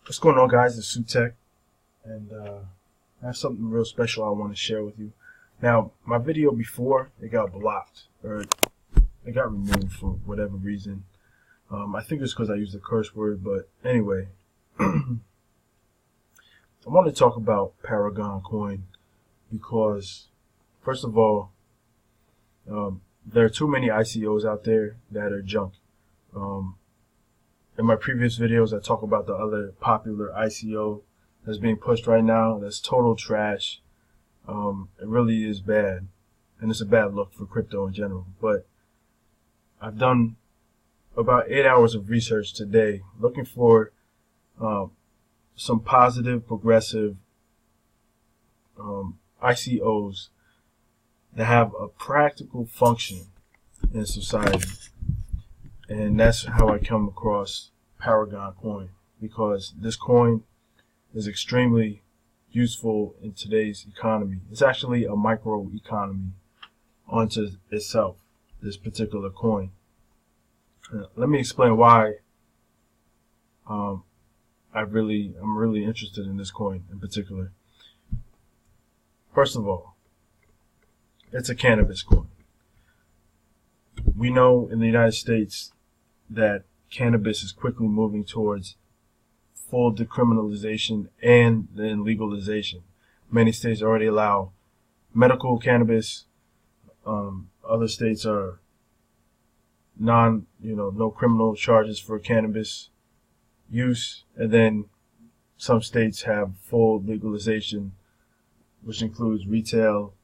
What's going on, guys? It's Sutek, and I have something real special I want to share with you. Now, my video before, it got blocked, or it got removed for whatever reason. I think it's because I used a curse word, but anyway. I want to talk about Paragon Coin because, first of all, there are too many ICOs out there that are junk. In my previous videos, I talk about the other popular ICO that's being pushed right now. That's total trash. It really is bad, and it's a bad look for crypto in general. But I've done about 8 hours of research today looking for some positive, progressive ICOs that have a practical function in society. And that's how I come across Paragon Coin, because this coin is extremely useful in today's economy. It's actually a micro economy onto itself, this particular coin. Let me explain why I'm really interested in this coin in particular. First of all, it's a cannabis coin. We know in the United States that cannabis is quickly moving towards full decriminalization and then legalization. Many states already allow medical cannabis. Other states are no criminal charges for cannabis use. And then some states have full legalization, which includes retail,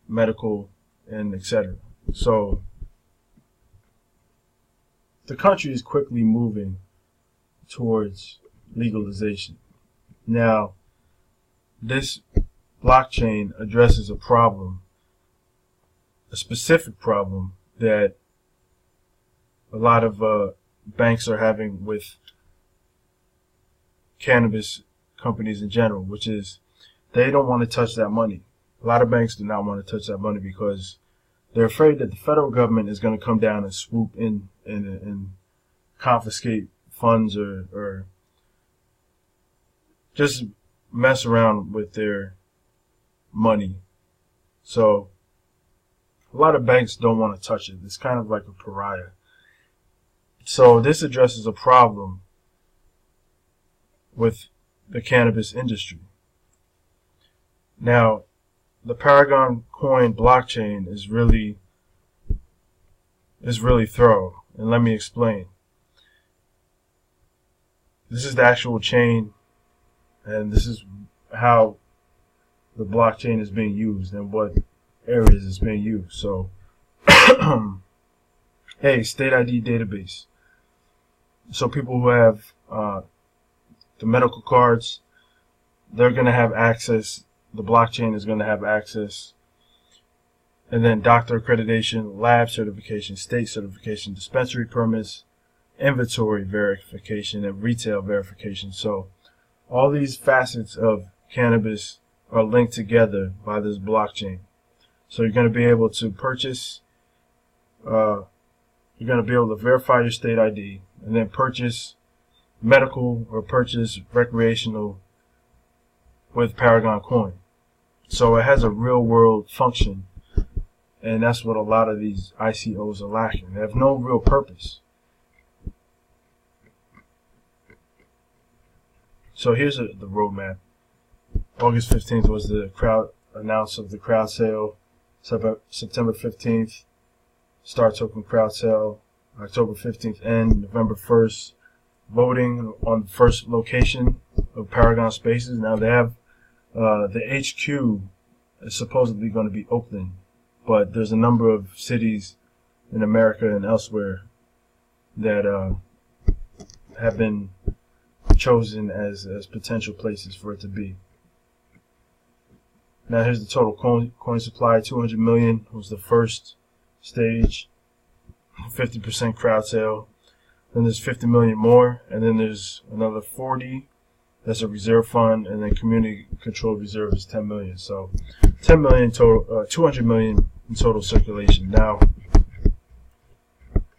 medical, and etc. So the country is quickly moving towards legalization. Now, this blockchain addresses a problem, a specific problem that a lot of banks are having with cannabis companies in general, which is they don't want to touch that money. A lot of banks do not want to touch that money because they're afraid that the federal government is going to come down and swoop in and confiscate funds or just mess around with their money. So a lot of banks don't want to touch it. It's kind of like a pariah. So this addresses a problem with the cannabis industry. Now, the Paragon Coin blockchain is really thorough, and let me explain. This is the actual chain, and this is how the blockchain is being used and what areas it's being used. So, hey, state ID database. So people who have the medical cards, they're going to have access. The blockchain is going to have access. And then doctor accreditation, lab certification, state certification, dispensary permits, inventory verification, and retail verification. So all these facets of cannabis are linked together by this blockchain. So you're going to be able to purchase, you're going to be able to verify your state ID and then purchase medical or purchase recreational with Paragon Coin. So it has a real world function, and that's what a lot of these ICOs are lacking. They have no real purpose. So here's the roadmap. August 15th was the announce of the crowd sale. September 15th, start token crowd sale. October 15th end. November 1st, voting on the first location of Paragon Spaces. Now they have the HQ is supposedly going to be Oakland, but there's a number of cities in America and elsewhere that have been chosen as potential places for it to be. Now here's the total coin supply. 200 million was the first stage, 50% crowd sale. Then there's 50 million more, and then there's another 40. That's a reserve fund, and then community controlled reserve is 10 million. So 10 million total, 200 million in total circulation. Now,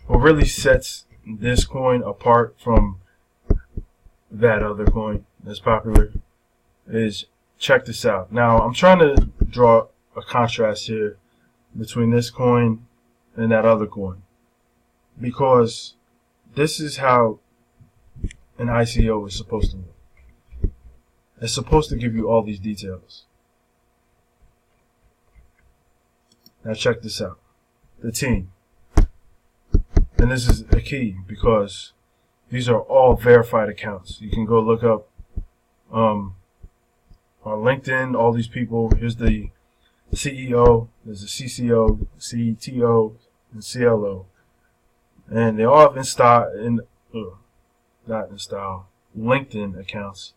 what really sets this coin apart from that other coin that's popular, is check this out. Now, I'm trying to draw a contrast here between this coin and that other coin, because this is how an ICO is supposed to look. It's supposed to give you all these details. Now check this out. The team. And this is a key because these are all verified accounts. You can go look up on LinkedIn, all these people. Here's the CEO, there's the CCO, CTO, and CLO. And they all have LinkedIn accounts.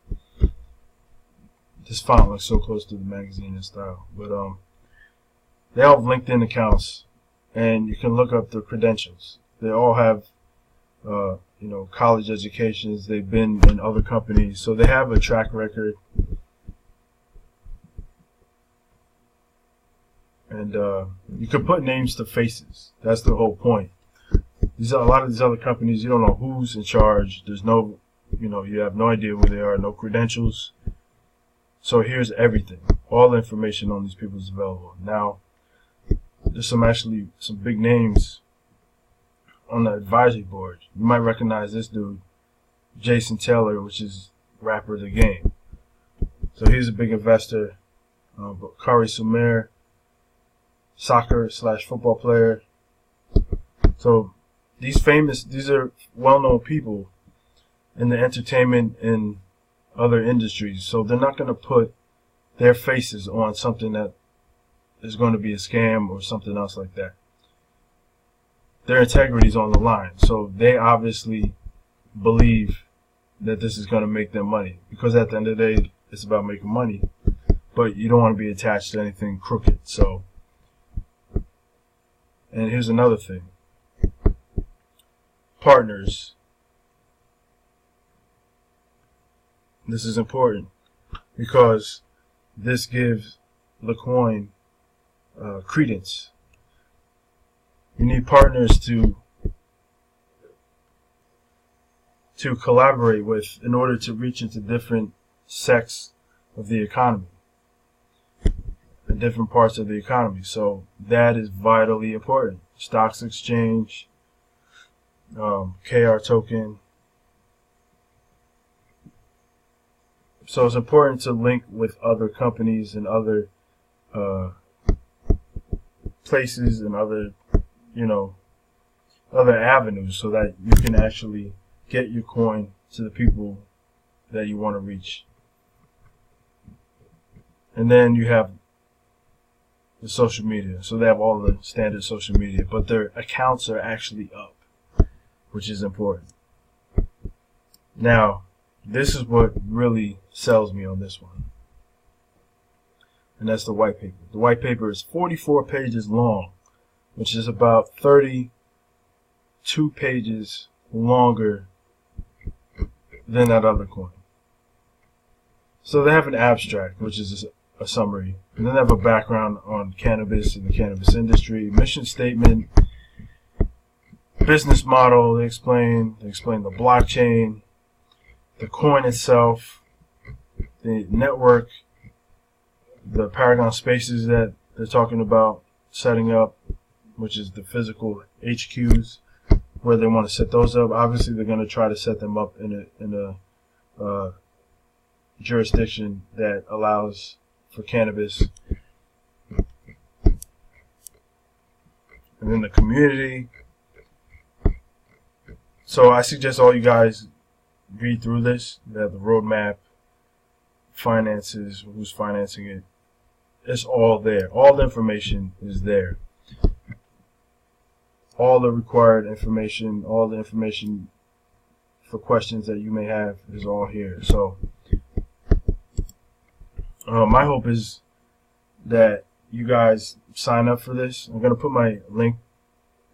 This font looks so close to the magazine in style. But they all have LinkedIn accounts, and you can look up their credentials. They all have college educations. They've been in other companies, so they have a track record. And you can put names to faces. That's the whole point. A lot of these other companies, you don't know who's in charge. There's no, you have no idea who they are, no credentials. So here's everything. All the information on these people is available. Now, there's some big names on the advisory board. You might recognize this dude, Jason Taylor, which is rapper The Game. So he's a big investor. Kari Sumer, soccer/football player. So these are well-known people in the entertainment and other industries. So they're not going to put their faces on something that is going to be a scam or something else like that. Their integrity is on the line. So they obviously believe that this is going to make them money, because at the end of the day, it's about making money. But you don't want to be attached to anything crooked. So, and here's another thing. Partners. This is important because this gives the coin credence. You need partners to collaborate with in order to reach into different sects of the economy and different parts of the economy. So that is vitally important. Stocks exchange, KR token. So it's important to link with other companies and other places and other avenues, so that you can actually get your coin to the people that you want to reach. And then you have the social media. So they have all the standard social media, but their accounts are actually up, which is important. Now, this is what really sells me on this one. And that's the white paper. The white paper is 44 pages long, which is about 32 pages longer than that other coin. So they have an abstract, which is a summary. And then they have a background on cannabis and the cannabis industry, mission statement, business model. They explain the blockchain, the coin itself, the network, the Paragon spaces that they're talking about setting up, which is the physical HQs where they want to set those up. Obviously, they're going to try to set them up in a jurisdiction that allows for cannabis. And then the community. So I suggest all you guys read through this. They have the roadmap, finances, who's financing it. It's all there. All the information is there. All the required information, all the information for questions that you may have is all here. So my hope is that you guys sign up for this. I'm going to put my link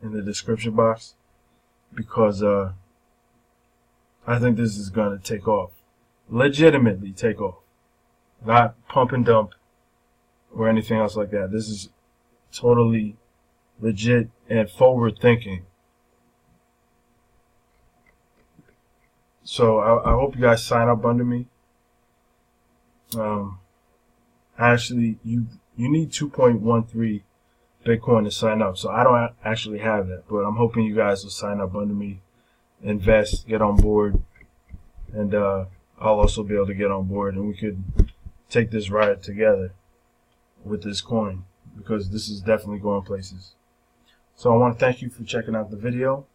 in the description box because I think this is going to take off. Legitimately take off. Not pump and dump or anything else like that. This is totally legit and forward thinking. So I hope you guys sign up under me. Actually, you need 2.13 Bitcoin to sign up. So I don't actually have that, but I'm hoping you guys will sign up under me, invest, get on board, and I'll also be able to get on board, and we could take this ride together with this coin, because this is definitely going places. So I want to thank you for checking out the video.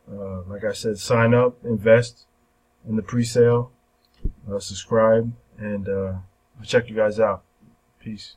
Like I said, sign up, invest in the pre-sale, subscribe, and I'll check you guys out. Peace.